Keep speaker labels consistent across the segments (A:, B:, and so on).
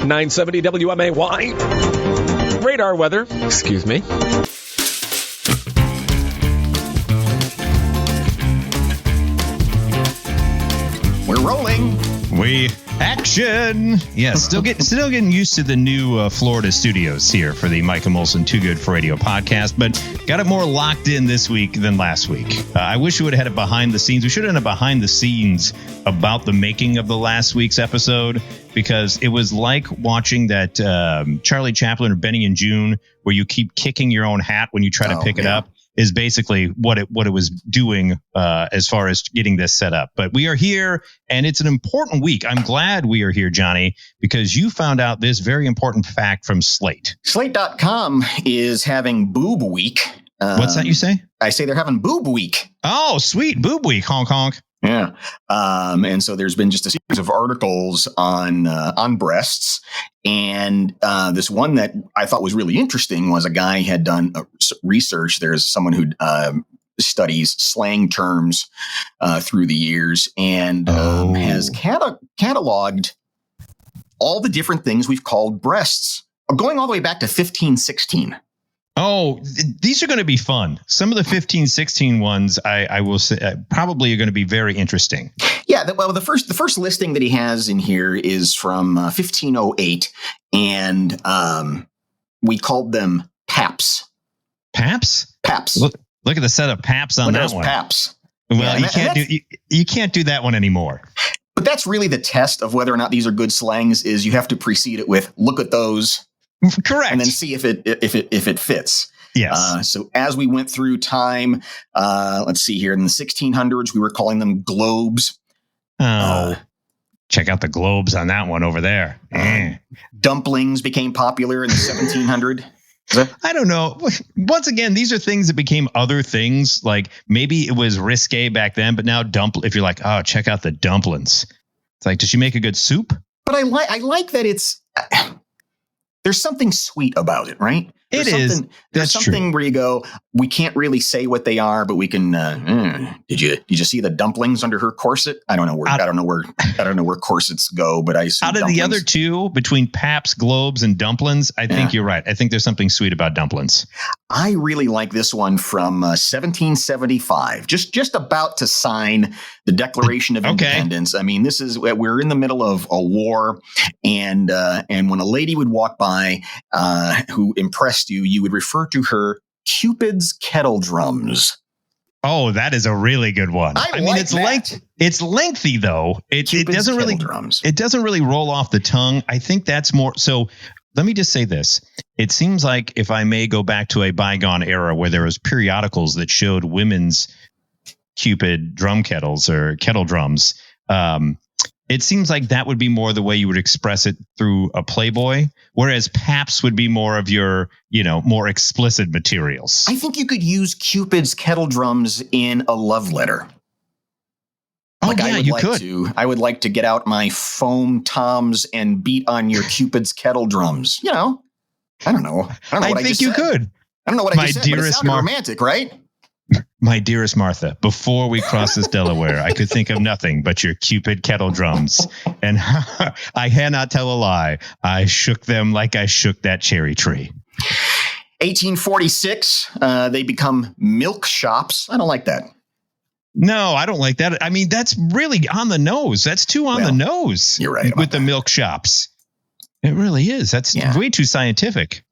A: 970 WMAY. Radar weather, excuse me.
B: We're rolling.
C: Action! Yes, still getting used to the new Florida studios here for the Mike and Molson Too Good for Radio podcast, but got it more locked in this week than last week. I wish we would have had it behind the scenes. We should have had a behind the scenes about the making of the last week's episode, because it was like watching that Charlie Chaplin or Benny and June, where you keep kicking your own hat when you try to pick it up. Is basically what it was doing as far as getting this set up. But we are here, and it's an important week. I'm glad we are here, Johnny, because you found out this very important fact from Slate.
B: Slate.com is having Boob Week.
C: What's that you say?
B: I say they're having Boob Week.
C: Oh, sweet. Boob Week. Honk, honk.
B: Yeah. And so there's been just a series of articles on breasts. And this one that I thought was really interesting was a guy had done research. There's someone who studies slang terms through the years and has cataloged all the different things we've called breasts, going all the way back to 1516.
C: Oh, these are going to be fun. Some of the 15-16 ones, I will say, probably are going to be very interesting.
B: Yeah, the first listing that he has in here is from 1508, and we called them paps.
C: Paps?
B: Paps.
C: Look at the set of paps on that one.
B: Paps.
C: Well, you can't do that one anymore.
B: But that's really the test of whether or not these are good slangs. Is you have to precede it with "look at those."
C: Correct.
B: And then see if it fits.
C: Yes.
B: So as we went through time, let's see here in the 1600s, we were calling them globes.
C: Check out the globes on that one over there.
B: Dumplings became popular in the 1700s.
C: I don't know. Once again, these are things that became other things. Like maybe it was risque back then, but now if you're like, oh, check out the dumplings. It's like, does she make a good soup?
B: But I like that it's. There's something sweet about it, right? There's something where you go, we can't really say what they are, but we can. Did you see the dumplings under her corset? I don't know where corsets go, but I assume
C: out of dumplings. The other two, between Paps, globes, and dumplings, I think you're right. I think there's something sweet about dumplings.
B: I really like this one from 1775, just about to sign the Declaration of Independence. I mean, we're in the middle of a war, and when a lady would walk by who impressed you, you would refer to her Cupid's kettle drums.
C: Oh, that is a really good one. I mean, it's lengthy though. It doesn't really drums. It doesn't really roll off the tongue. I think that's more so. Let me just say this. It seems like, if I may go back to a bygone era where there was periodicals that showed women's Cupid drum kettles or kettle drums. It seems like that would be more the way you would express it through a Playboy, whereas Paps would be more of your, more explicit materials.
B: I think you could use Cupid's kettle drums in a love letter.
C: Oh, yeah, you could.
B: I would like to get out my foam toms and beat on your Cupid's kettle drums. I don't know.
C: I think you could.
B: I don't know what I just said, but it sounded romantic, right?
C: My dearest Martha, before we cross this Delaware, I could think of nothing but your Cupid kettle drums. And I cannot tell a lie. I shook them like I shook that cherry tree.
B: 1846, they become milk shops. I don't like that.
C: No, I don't like that. I mean, that's really on the nose. That's too on the nose.
B: You're right.
C: With the milk shops. It really is. That's way too scientific.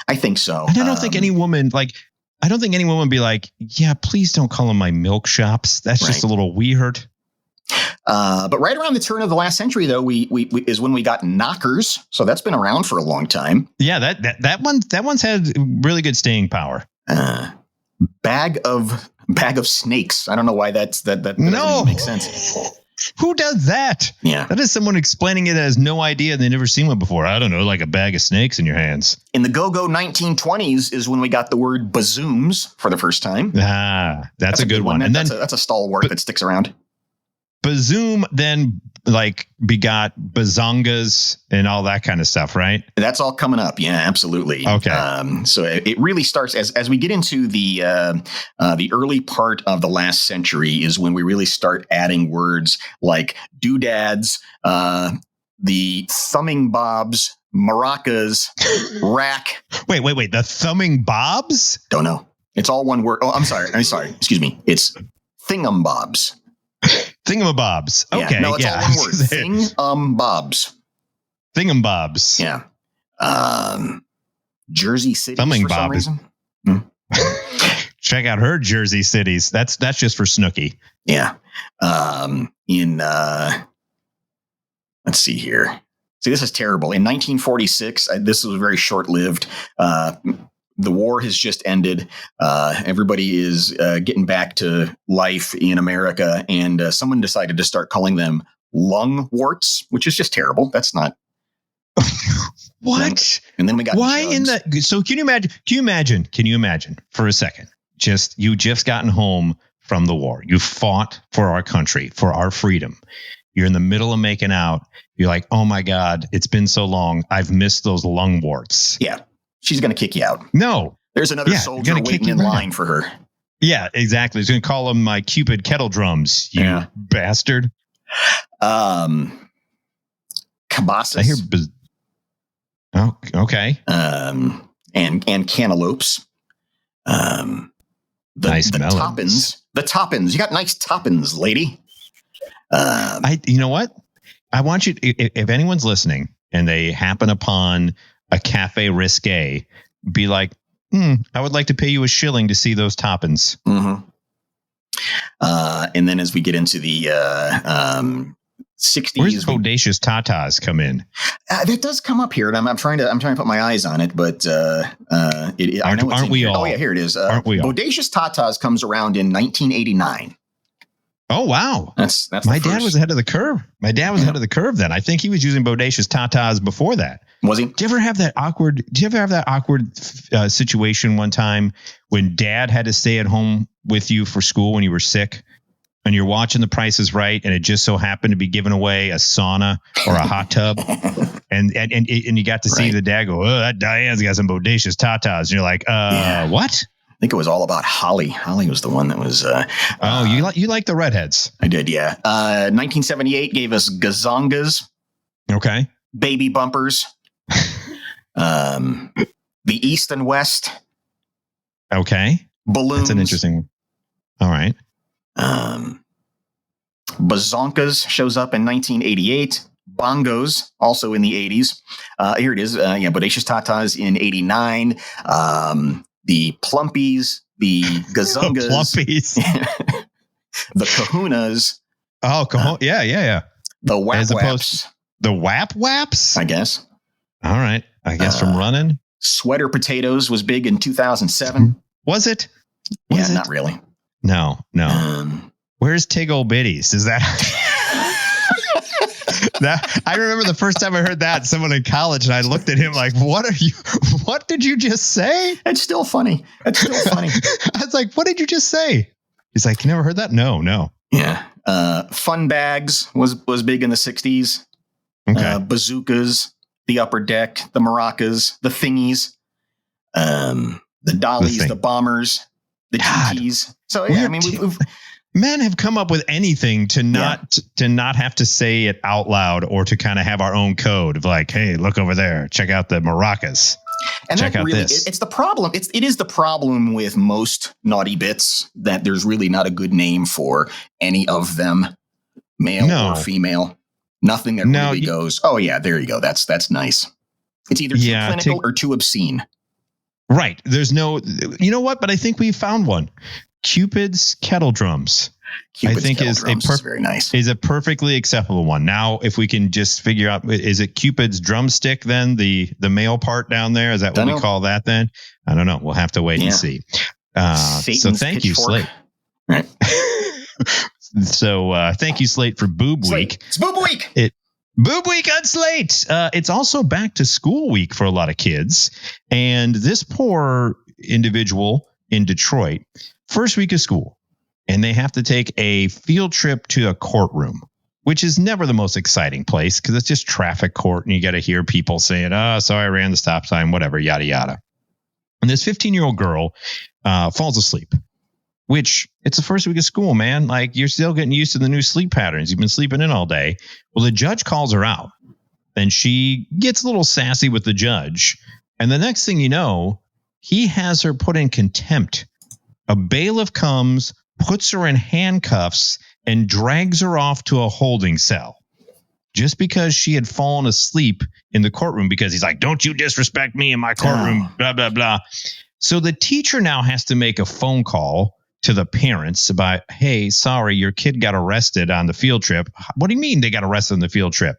B: I think so.
C: And I don't think any woman would be like, yeah, please don't call them my milk shops. That's just a little weird.
B: But right around the turn of the last century, though, we is when we got knockers. So that's been around for a long time.
C: Yeah, that one's had really good staying power.
B: Bag of snakes. I don't know why that doesn't make sense.
C: Who does that?
B: Yeah.
C: That is someone explaining it as no idea. They've never seen one before. I don't know, like a bag of snakes in your hands.
B: In the go-go 1920s is when we got the word bazooms for the first time.
C: That's a good one.
B: And then that's a stalwart that sticks around.
C: Bazoom then begot bazongas and all that kind of stuff, right?
B: That's all coming up. Yeah, absolutely.
C: Okay.
B: So it really starts as we get into the early part of the last century is when we really start adding words like doodads, the thumbing bobs, maracas, rack.
C: Wait. The thumbing bobs?
B: Don't know. It's all one word. Oh, I'm sorry. Excuse me. It's thingumbobs.
C: Thingamabobs. Okay.
B: Yeah. No, it's all one word. Thingumbobs.
C: Thingumbobs.
B: Yeah. Jersey City for
C: Thumbing
B: some
C: bob
B: reason.
C: Check out her Jersey Cities. That's just for Snooki.
B: Yeah. Let's see here. See, this is terrible. In 1946, this was very short-lived. The war has just ended. Everybody is getting back to life in America, and someone decided to start calling them lungworts, which is just terrible. That's not
C: what.
B: And then we got
C: why
B: jugs.
C: in the. So can you imagine for a second? You just gotten home from the war. You fought for our country, for our freedom. You're in the middle of making out. You're like, oh my God, it's been so long. I've missed those lungworts.
B: Yeah. She's going to kick you out.
C: No.
B: There's another soldier waiting in line for her.
C: Yeah, exactly. He's going to call them my Cupid kettle drums, you bastard.
B: Cabasas.
C: I hear. Oh, okay.
B: And cantaloupes.
C: Nice
B: the
C: melons.
B: toppins. The toppins. You got nice toppins, lady.
C: You know what? I want you. If anyone's listening and they happen upon a cafe risque, be like, I would like to pay you a shilling to see those toppins.
B: Mm-hmm. And then as we get into the 60s,
C: where's bodacious tatas come in?
B: That does come up here, and I'm trying to put my eyes on it, but
C: aren't we all?
B: Oh yeah, here it is.
C: Aren't we all?
B: Bodacious tatas comes around in 1989.
C: Oh wow,
B: that's
C: my dad was ahead of the curve. Ahead of the curve then. I think he was using bodacious tatas before that.
B: Was he?
C: Did you ever have that awkward situation one time when dad had to stay at home with you for school when you were sick, and you're watching The Price is Right, and it just so happened to be giving away a sauna or a hot tub, and you got to see the dad go, oh, that Diane's got some bodacious tatas, and you're like, what?
B: I think it was all about Holly. Holly was the one that was.
C: You like the redheads?
B: I did, yeah. 1978 gave us gazongas.
C: Okay.
B: Baby bumpers. The East and West.
C: Okay.
B: Balloons.
C: That's an interesting one. All right.
B: Bazonkas shows up in 1988. Bongos, also in the 80s. Here it is. Bodacious tatas in 89. The Plumpies, the Gazungas.
C: The Plumpies.
B: The Kahunas.
C: Oh, yeah.
B: The Wap Waps.
C: The Wap Waps?
B: I guess.
C: All right. I guess from running.
B: Sweater Potatoes was big in 2007.
C: Was it?
B: Not really.
C: No. Where's Tig Old Biddies? Is that... I remember the first time I heard that, someone in college, and I looked at him like, what did you just say?
B: It's still funny. I
C: was like, what did you just say? He's like, you never heard that? No.
B: Yeah. Fun Bags was big in the 60s.
C: Okay.
B: Bazookas, the Upper Deck, the Maracas, the Thingies, the Dollies, the Bombers, the GTs. So, yeah, we've
C: men have come up with anything to not have to say it out loud or to kind of have our own code of like, hey, look over there, check out the maracas.
B: And
C: check out this.
B: It's the problem. It is the problem with most naughty bits that there's really not a good name for any of them, male or female. Nothing that really goes, oh yeah, there you go. That's nice. It's either too clinical or too obscene.
C: Right. There's no, you know what? But I think we found one. Cupid's kettle drums. I think is very nice. Is a perfectly acceptable one. Now, if we can just figure out, is it Cupid's drumstick then? The male part down there? Is that what we call that then? I don't know. We'll have to wait and see. So thank you, Slate.
B: Right.
C: So thank you, Slate, for Boob Week.
B: It's Boob Week.
C: Boob Week on Slate. It's also back to school week for a lot of kids. And this poor individual in Detroit, first week of school, and they have to take a field trip to a courtroom, which is never the most exciting place because it's just traffic court and you got to hear people saying, oh, sorry, I ran the stop sign, whatever, yada, yada. And this 15-year-old girl falls asleep, which it's the first week of school, man. Like, you're still getting used to the new sleep patterns. You've been sleeping in all day. Well, the judge calls her out then she gets a little sassy with the judge. And the next thing you know, he has her put in contempt. A bailiff comes, puts her in handcuffs, and drags her off to a holding cell. Just because she had fallen asleep in the courtroom because he's like, don't you disrespect me in my courtroom, blah, blah, blah. So the teacher now has to make a phone call to the parents about, hey, sorry, your kid got arrested on the field trip. What do you mean they got arrested on the field trip?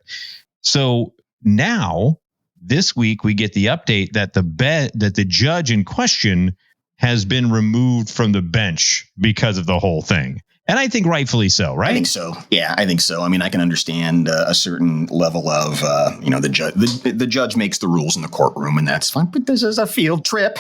C: So now this week we get the update that the judge in question has been removed from the bench because of the whole thing. And I think rightfully so, right?
B: I think so. Yeah, I think so. I mean, I can understand a certain level of, the judge makes the rules in the courtroom, and that's fine. But this is a field trip.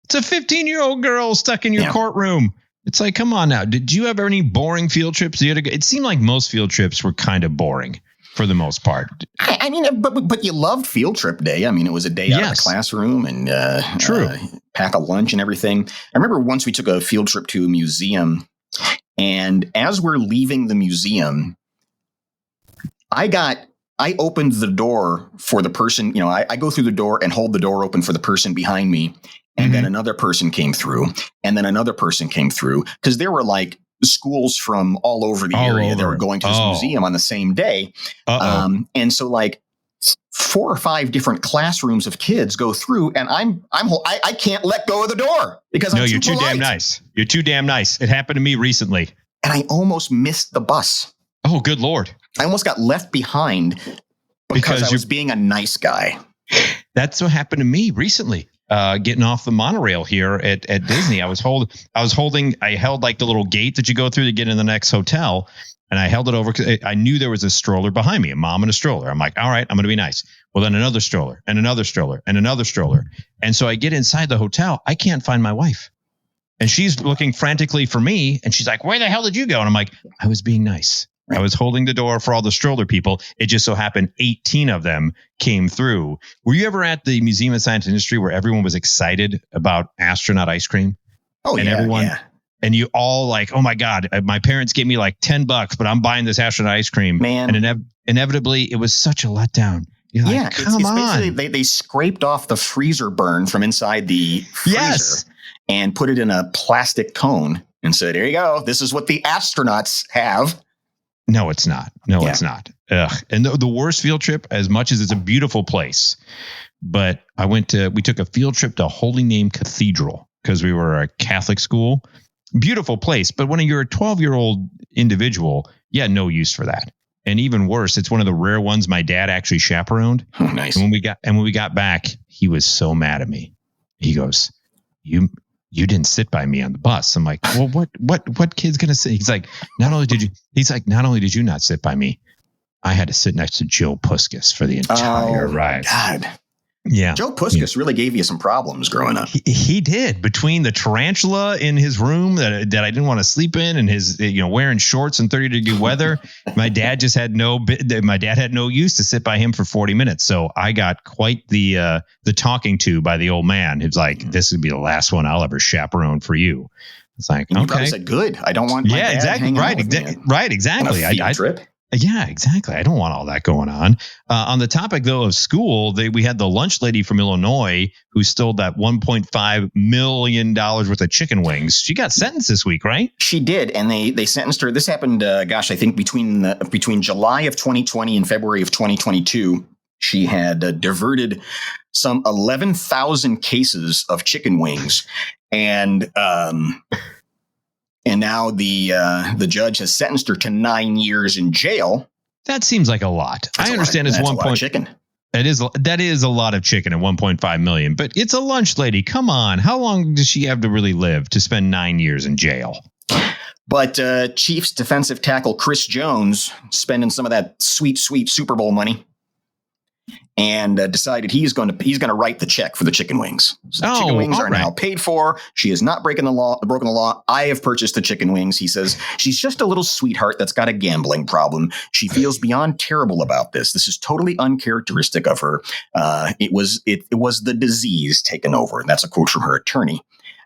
C: It's a 15-year-old girl stuck in your courtroom. It's like, come on now. Did you have any boring field trips? It seemed like most field trips were kind of boring for the most part.
B: I mean, but you loved field trip day. I mean, it was a day out of the classroom and pack a lunch and everything. I remember once we took a field trip to a museum. And as we're leaving the museum, I opened the door for the person, I go through the door and hold the door open for the person behind me. And then another person came through, and then another person came through, because there were like schools from all over the area that were going to this museum on the same day. And so like 4 or 5 different classrooms of kids go through, and I can't let go of the door because
C: you're too damn nice. You're too damn nice. It happened to me recently.
B: And I almost missed the bus.
C: Oh, good Lord.
B: I almost got left behind because I was being a nice guy.
C: That's what happened to me recently. Getting off the monorail here at Disney. I held like the little gate that you go through to get in the next hotel. And I held it over because I knew there was a stroller behind me, a mom and a stroller. I'm like, all right, I'm going to be nice. Well, then another stroller and another stroller and another stroller. And so I get inside the hotel. I can't find my wife. And she's looking frantically for me. And she's like, where the hell did you go? And I'm like, I was being nice. Right. I was holding the door for all the stroller people. It just so happened 18 of them came through. Were you ever at the Museum of Science and Industry where everyone was excited about astronaut ice cream?
B: Oh,
C: and
B: yeah.
C: And you all like, oh my God, my parents gave me like $10, but I'm buying this astronaut ice cream.
B: Man.
C: And inevitably it was such a letdown. You're like, come on.
B: Basically they scraped off the freezer burn from inside the freezer and put it in a plastic cone and said, here you go. This is what the astronauts have.
C: No, it's not. It's not. Ugh. And the worst field trip, as much as it's a beautiful place, but we took a field trip to Holy Name Cathedral because we were a Catholic school. Beautiful place. But when you're a 12-year-old individual, no use for that. And even worse, it's one of the rare ones my dad actually chaperoned.
B: Oh, nice.
C: And when we got back, he was so mad at me. He goes, you didn't sit by me on the bus. I'm like, well, what kid's going to sit? He's like, not only did you not sit by me, I had to sit next to Joe Puskas for the entire ride.
B: God.
C: Yeah.
B: Joe Puskas really gave you some problems growing up.
C: He did. Between the tarantula in his room that I didn't want to sleep in, and his wearing shorts in 30-degree weather, my dad had no use to sit by him for 40 minutes. So I got quite the talking to by the old man. He's like, this would be the last one I'll ever chaperone for you. It's like,
B: and you probably said, good. I don't want my dad
C: exactly. Right. Exactly.
B: On a field trip.
C: Yeah, exactly. I don't want all that going on. On the topic, though, of school, we had the lunch lady from Illinois who stole that $1.5 million worth of chicken wings. She got sentenced this week, right?
B: She did. And they sentenced her. This happened, I think between July of 2020 and February of 2022. She had diverted some 11,000 cases of chicken wings. And now the judge has sentenced her to 9 years in jail.
C: That seems like a lot. I understand it's 1 point.
B: Chicken.
C: That is a lot of chicken at 1.5 million. But it's a lunch lady. Come on, how long does she have to really live to spend 9 years in jail?
B: But Chiefs defensive tackle Chris Jones spending some of that sweet Super Bowl money, and decided he's going to write the check for the chicken wings. So the chicken wings are now paid for. She has not broken the law. I have purchased the chicken wings. He says she's just a little sweetheart that's got a gambling problem. She feels beyond terrible about this. This is totally uncharacteristic of her. It was the disease taken over. And that's a quote from her attorney.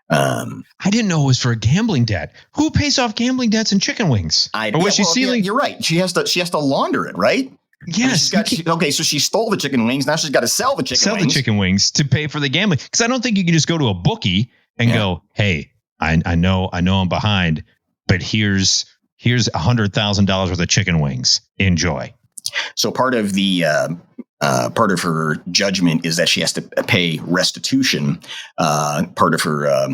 C: I didn't know it was for a gambling debt. Who pays off gambling debts in chicken wings?
B: You're right. She has to launder it, right?
C: Yes.
B: So she stole the chicken wings. Now she's got to sell the chicken wings
C: to pay for the gambling. Because I don't think you can just go to a bookie and go, hey, I know I'm behind, but here's $100,000 worth of chicken wings. Enjoy.
B: So part of her judgment is that she has to pay restitution, part of her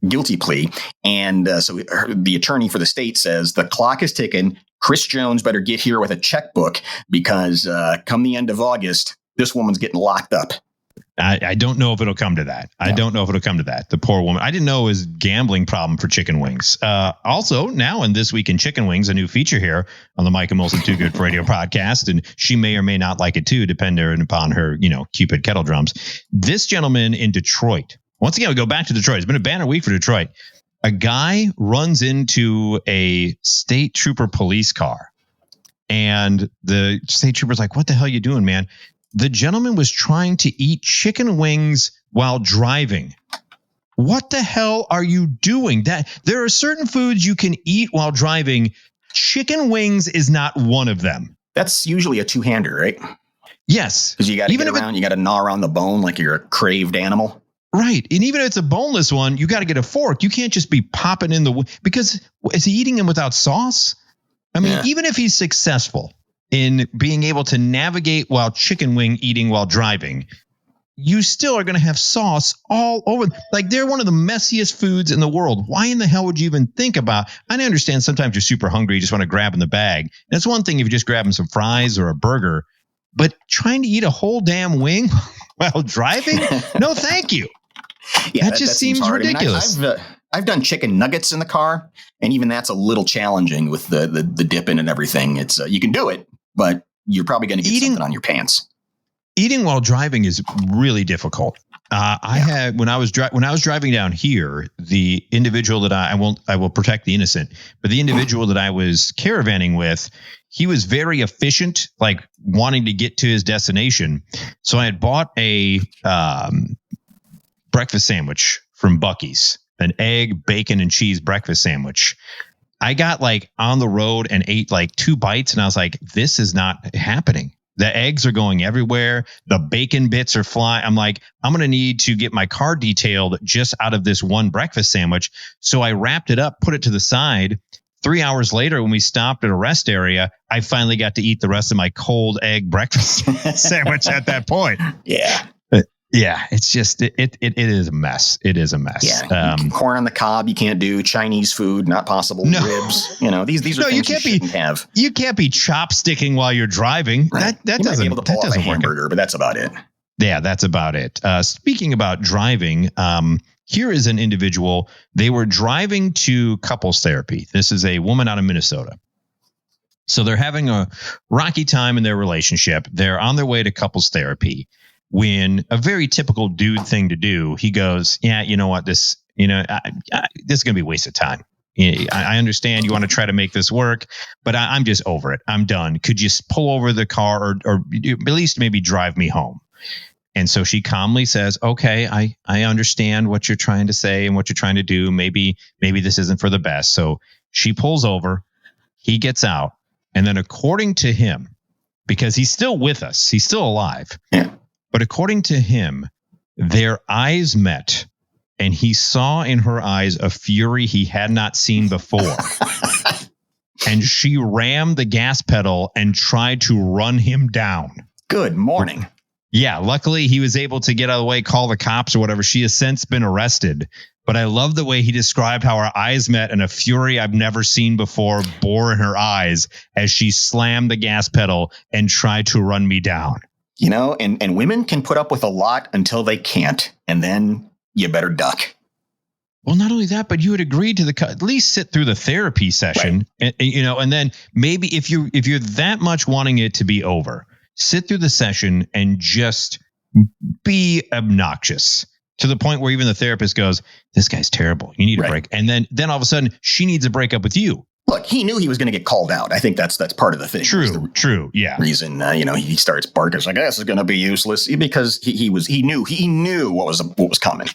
B: guilty plea. And so the attorney for the state says the clock is ticking. Chris Jones better get here with a checkbook because come the end of August, this woman's getting locked up.
C: I don't know if it'll come to that. I don't know if it'll come to that. The poor woman. I didn't know it was a gambling problem for chicken wings. Also, now in This Week in Chicken Wings, a new feature here on the Mike and Molson Too Good for Radio podcast, and she may or may not like it too, depending upon her, Cupid kettle drums. This gentleman in Detroit. Once again, we go back to Detroit. It's been a banner week for Detroit. A guy runs into a state trooper police car, and the state trooper's like, "What the hell are you doing, man?" The gentleman was trying to eat chicken wings while driving. What the hell are you doing? That there are certain foods you can eat while driving. Chicken wings is not one of them.
B: That's usually a two-hander, right?
C: Yes.
B: Because you got to get around, you got to gnaw around the bone like you're a craved animal.
C: Right. And even if it's a boneless one, you got to get a fork. You can't just be popping in because is he eating them without sauce? I mean, even if he's successful in being able to navigate while chicken wing eating while driving, you still are going to have sauce all over. Like, they're one of the messiest foods in the world. Why in the hell would you even think about? I understand sometimes you're super hungry. You just want to grab in the bag. That's one thing if you're just grabbing some fries or a burger, but trying to eat a whole damn wing while driving? No, thank you.
B: Yeah,
C: that just seems ridiculous.
B: I mean, I've done chicken nuggets in the car, and even that's a little challenging with the dipping and everything. It's you can do it, but you're probably going to get something on your pants.
C: Eating while driving is really difficult. I had when I was driving down here, the individual that I will protect the innocent, but the individual that I was caravanning with, he was very efficient, like wanting to get to his destination. So I had bought a breakfast sandwich from Buc-ee's, an egg, bacon, and cheese breakfast sandwich. I got like on the road and ate like 2 bites, and I was like, this is not happening. The eggs are going everywhere. The bacon bits are flying. I'm like, I'm going to need to get my car detailed just out of this one breakfast sandwich. So I wrapped it up, put it to the side. 3 hours later, when we stopped at a rest area, I finally got to eat the rest of my cold egg breakfast sandwich at that point.
B: Yeah.
C: Yeah, it's just it is a mess. It is a mess.
B: Yeah, corn on the cob you can't do. Chinese food not possible. No. Ribs, these are things you shouldn't have.
C: You can't be chopsticking while you're driving.
B: Right. That doesn't be able to pull off a hamburger, but that's about it.
C: Yeah, that's about it. Speaking about driving, here is an individual. They were driving to couples therapy. This is a woman out of Minnesota. So they're having a rocky time in their relationship. They're on their way to couples therapy, when a very typical dude thing to do, he goes, yeah, you know what, this is going to be a waste of time. I understand you want to try to make this work, but I'm just over it. I'm done. Could you pull over the car or at least maybe drive me home? And so she calmly says, okay, I understand what you're trying to say and what you're trying to do. Maybe this isn't for the best. So she pulls over, he gets out. And then according to him, because he's still with us, he's still alive.
B: Yeah.
C: But according to him, their eyes met, and he saw in her eyes a fury he had not seen before. And she rammed the gas pedal and tried to run him down.
B: Good morning.
C: Yeah, luckily he was able to get out of the way, call the cops or whatever. She has since been arrested. But I love the way he described how our eyes met and a fury I've never seen before bore in her eyes as she slammed the gas pedal and tried to run me down.
B: And women can put up with a lot until they can't, and then you better duck.
C: Well, not only that, but you would agree to at least sit through the therapy session, right. And then maybe if you're that much wanting it to be over, sit through the session and just be obnoxious to the point where even the therapist goes, "This guy's terrible. You need a break." And then all of a sudden, she needs a break up with you.
B: Look, he knew he was going to get called out. I think that's part of the thing.
C: True. Yeah.
B: Reason, he starts barking. It's like, this is going to be useless because he knew what was coming.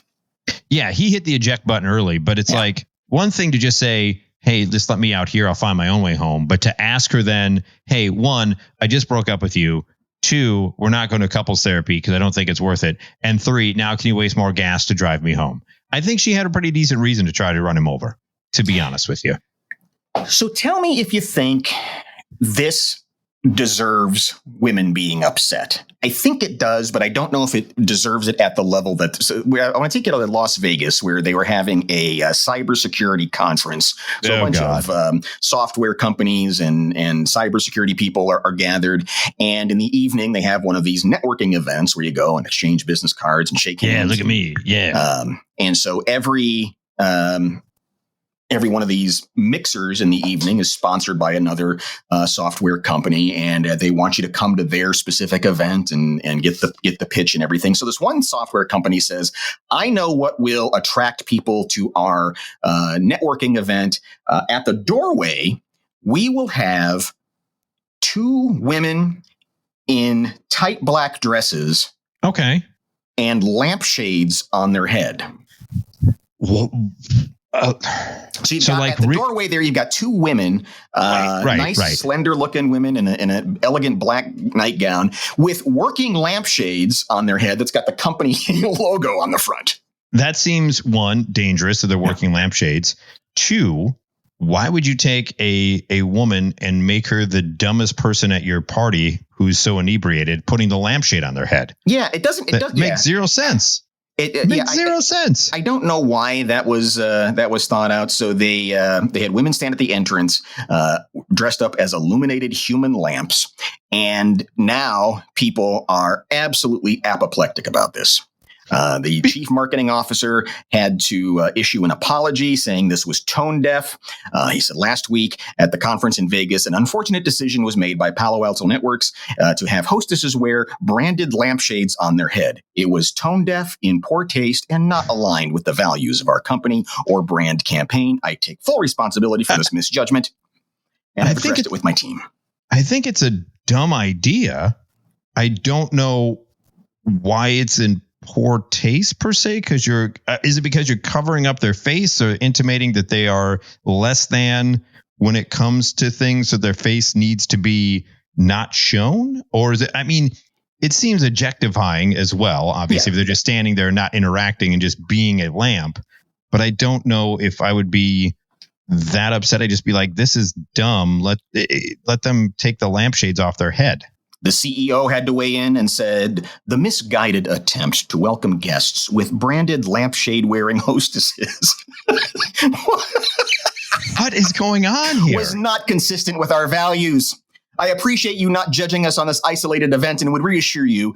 C: Yeah. He hit the eject button early, but it's like one thing to just say, hey, just let me out here. I'll find my own way home. But to ask her then, hey, 1, I just broke up with you. 2, we're not going to couples therapy because I don't think it's worth it. And 3, now can you waste more gas to drive me home? I think she had a pretty decent reason to try to run him over, to be honest with you.
B: So tell me if you think this deserves women being upset. I think it does, but I don't know if it deserves it at the level that. So I want to take it to Las Vegas, where they were having a cybersecurity conference. So a bunch of software companies and cybersecurity people are gathered. And in the evening, they have one of these networking events where you go and exchange business cards and shake hands.
C: Yeah, look at me. Yeah.
B: And so every one of these mixers in the evening is sponsored by another software company, and they want you to come to their specific event and get the pitch and everything. So this one software company says, I know what will attract people to our networking event. At the doorway, we will have 2 women in tight black dresses.
C: Okay.
B: And lampshades on their head.
C: Well,
B: so you've got at the doorway there, you've got 2 women, nice, slender looking women in an elegant black nightgown with working lampshades on their head that's got the company logo on the front.
C: That seems, 1, dangerous, so they're working lampshades. 2, why would you take a woman and make her the dumbest person at your party who's so inebriated, putting the lampshade on their head?
B: Yeah, it doesn't. It does
C: make zero sense. It makes zero sense.
B: I don't know why that was thought out. So they had women stand at the entrance, dressed up as illuminated human lamps, and now people are absolutely apoplectic about this. The chief marketing officer had to issue an apology saying this was tone deaf. He said last week at the conference in Vegas, an unfortunate decision was made by Palo Alto Networks to have hostesses wear branded lampshades on their head. It was tone deaf, in poor taste, and not aligned with the values of our company or brand campaign. I take full responsibility for this misjudgment, and I've addressed it with my team.
C: I think it's a dumb idea. I don't know why it's in poor taste per se, because is it because you're covering up their face or intimating that they are less than when it comes to things, so their face needs to be not shown? Or is it, I mean, it seems objectifying as well, obviously, if they're just standing there not interacting and just being a lamp. But I don't know if I would be that upset. I'd just be like, this is dumb. Let them take the lampshades off their head.
B: The CEO had to weigh in and said, the misguided attempt to welcome guests with branded lampshade-wearing hostesses
C: what is going on here?
B: Was not consistent with our values. I appreciate you not judging us on this isolated event and would reassure you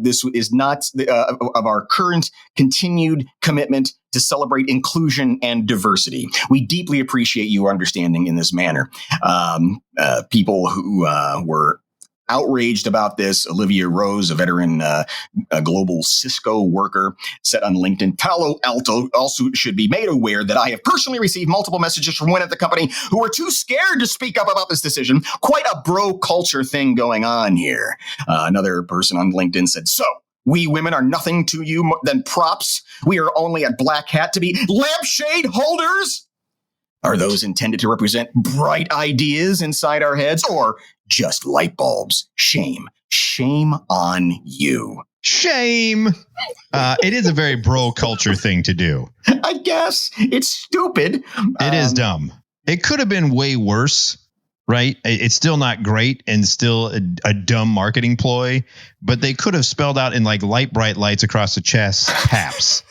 B: this is not of our current continued commitment to celebrate inclusion and diversity. We deeply appreciate your understanding in this manner. People who were outraged about this. Olivia Rose, a veteran global Cisco worker, said on LinkedIn, Palo Alto also should be made aware that I have personally received multiple messages from women at the company who are too scared to speak up about this decision. Quite a bro culture thing going on here. Another person on LinkedIn said, so we women are nothing to you than props. We are only a black hat to be lampshade holders. Are those intended to represent bright ideas inside our heads or just light bulbs? Shame. Shame on you.
C: Shame. It is a very bro culture thing to do.
B: I guess. It's stupid.
C: It is dumb. It could have been way worse, right? It's still not great and still a dumb marketing ploy, but they could have spelled out in like light bright lights across the chest, PAPS.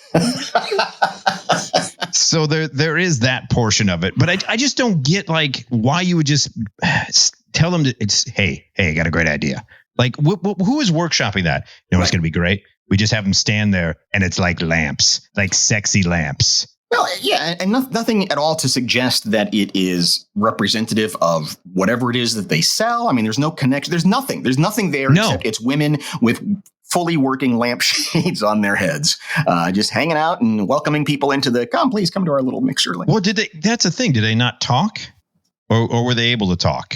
C: So there is that portion of it, but I just don't get like why you would just tell them hey, I got a great idea. Like who is workshopping that? You know what's going to be great? We just have them stand there and it's like lamps, like sexy lamps.
B: Well, yeah, and nothing at all to suggest that it is representative of whatever it is that they sell. I mean, there's no connection. There's nothing there except it's women with fully working lampshades on their heads, just hanging out and welcoming people into please come to our little mixer.
C: Well, that's the thing. Did they not talk or were they able to talk?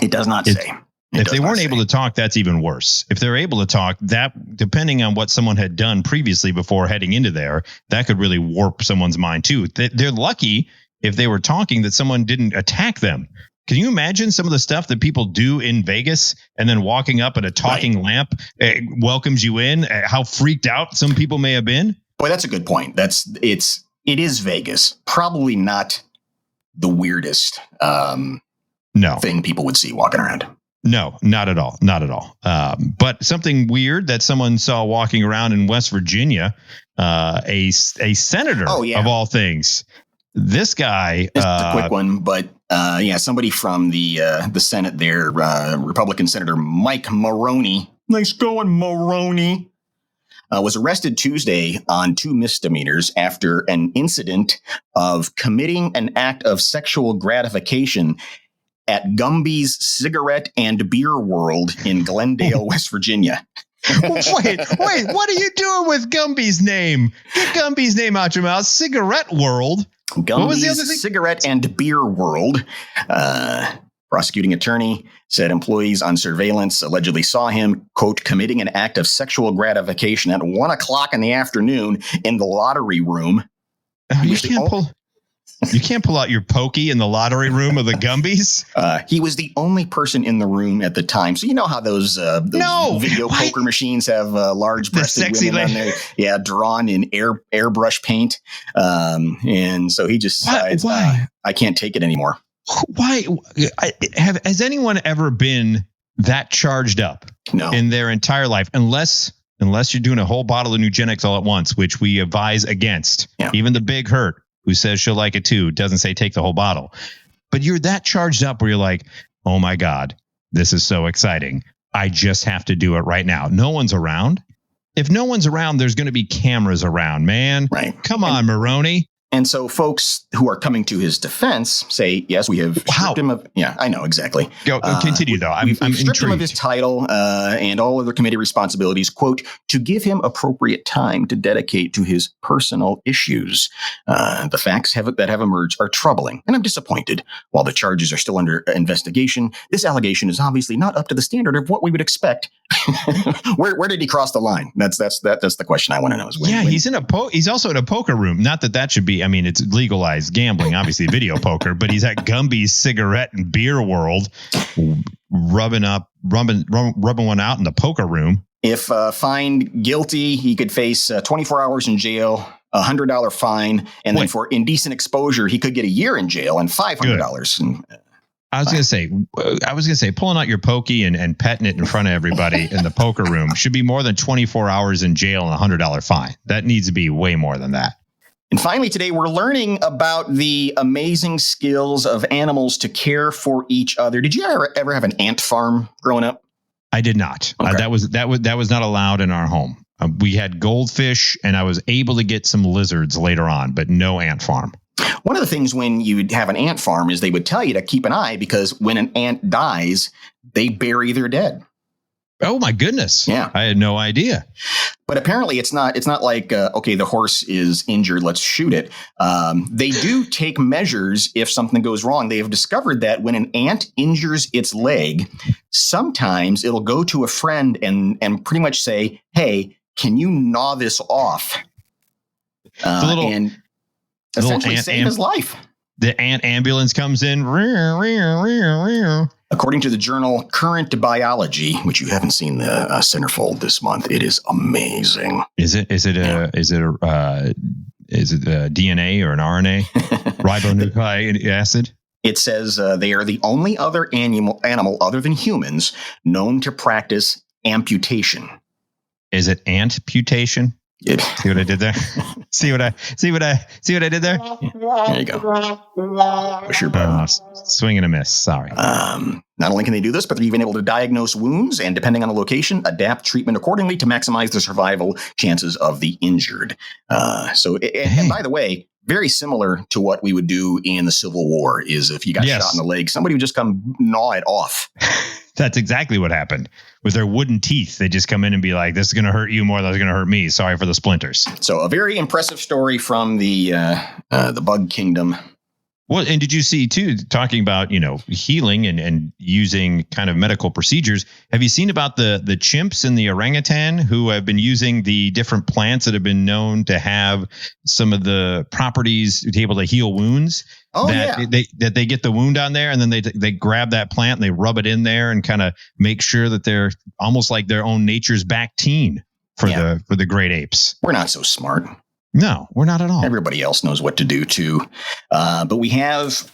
B: It does not say.
C: If they weren't able to talk, that's even worse. If they're able to talk, that depending on what someone had done previously before heading into there, that could really warp someone's mind too. They're lucky if they were talking that someone didn't attack them. Can you imagine some of the stuff that people do in Vegas and then walking up and a talking lamp welcomes you in? How freaked out some people may have been?
B: Boy, that's a good point. It is Vegas. Probably not the weirdest thing people would see walking around.
C: No, not at all. Not at all. But something weird that someone saw walking around in West Virginia, a senator of all things. This guy.
B: It's a quick one, but somebody from the Senate there, Republican Senator Mike Maroney. Nice going, Maroney. Was arrested Tuesday on 2 misdemeanors after an incident of committing an act of sexual gratification at Gumby's Cigarette and Beer World in Glendale, West Virginia.
C: Wait, what are you doing with Gumby's name? Get Gumby's name out your mouth. Cigarette World.
B: Gumby's Cigarette and Beer World. Prosecuting attorney said employees on surveillance allegedly saw him, quote, committing an act of sexual gratification at 1:00 in the afternoon in the lottery room.
C: You can't pull out your pokey in the lottery room of the Gumbies.
B: He was the only person in the room at the time. So you know how those video poker machines have large-breasted women on there, drawn in airbrush paint, and so he just decides, I can't take it anymore.
C: Why? Has anyone ever been that charged up in their entire life? Unless you're doing a whole bottle of Nugenics all at once, which we advise against. Yeah. Even the Big Hurt, who says she'll like it too, doesn't say take the whole bottle. But you're that charged up where you're like, oh my God, this is so exciting. I just have to do it right now. No one's around. If no one's around, there's going to be cameras around, man.
B: Right.
C: Come on, Maroney.
B: And so folks who are coming to his defense say, yes, we have stripped him of. Yeah, I know. Exactly.
C: Go continue, though. I'm
B: stripped
C: intrigued.
B: him of his title and all other committee responsibilities, quote, to give him appropriate time to dedicate to his personal issues. The facts that have emerged are troubling, and I'm disappointed. While the charges are still under investigation, this allegation is obviously not up to the standard of what we would expect. Where did he cross the line? That's the question I want to know.
C: He's also in a poker room. Not that should be. I mean, it's legalized gambling, obviously video poker, but he's at Gumby's Cigarette and Beer World, rubbing one out in the poker room.
B: If found guilty, he could face 24 hours in jail, $100 fine, and then for indecent exposure, he could get a year in jail and $500.
C: I was going to say, pulling out your pokey and petting it in front of everybody in the poker room should be more than 24 hours in jail and $100 fine. That needs to be way more than that.
B: And finally, today, we're learning about the amazing skills of animals to care for each other. Did you ever have an ant farm growing up?
C: I did not. Okay. That was not allowed in our home. We had goldfish, and I was able to get some lizards later on, but no ant farm.
B: One of the things when you'd have an ant farm is they would tell you to keep an eye because when an ant dies, they bury their dead.
C: Oh, my goodness.
B: Yeah.
C: I had no idea.
B: But apparently it's not like, the horse is injured, let's shoot it. They do take measures if something goes wrong. They have discovered that when an ant injures its leg, sometimes it'll go to a friend and pretty much say, hey, can you gnaw this off? And essentially save his life.
C: The ant ambulance comes in.
B: According to the journal Current Biology, which you haven't seen the centerfold this month, it is amazing.
C: Is it a DNA or an RNA? Ribonucleic acid?
B: It says they are the only other animal other than humans known to practice amputation.
C: Is it amputation? See what I did there? See what I did there?
B: Yeah. There you go. Push your button.
C: Swing and a miss. Sorry.
B: Not only can they do this, but they're even able to diagnose wounds and, depending on the location, adapt treatment accordingly to maximize the survival chances of the injured. And by the way, very similar to what we would do in the Civil War is if you got shot in the leg, somebody would just come gnaw it off.
C: That's exactly what happened. With their wooden teeth, they just come in and be like, this is going to hurt you more than it's going to hurt me. Sorry for the splinters.
B: So a very impressive story from the bug kingdom.
C: Well, and did you see, too, talking about, healing and using kind of medical procedures, have you seen about the chimps and the orangutan who have been using the different plants that have been known to have some of the properties to be able to heal wounds? that they get the wound on there, and then they grab that plant and they rub it in there and kind of make sure that they're almost like their own nature's back teen for the great apes.
B: We're not so smart.
C: No, we're not at all.
B: Everybody else knows what to do too. But we have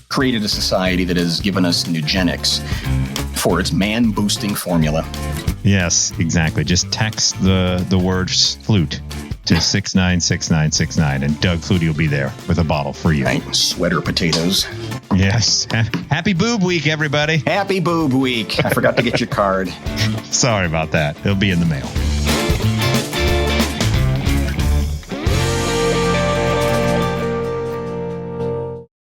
B: created a society that has given us eugenics for its man-boosting formula.
C: Yes, exactly. Just text the word flute to 696969, and Doug Flutie will be there with a bottle for you.
B: Right, sweater potatoes.
C: Yes. Happy Boob Week, everybody.
B: Happy Boob Week. I forgot to get your card.
C: Sorry about that. It'll be in the mail.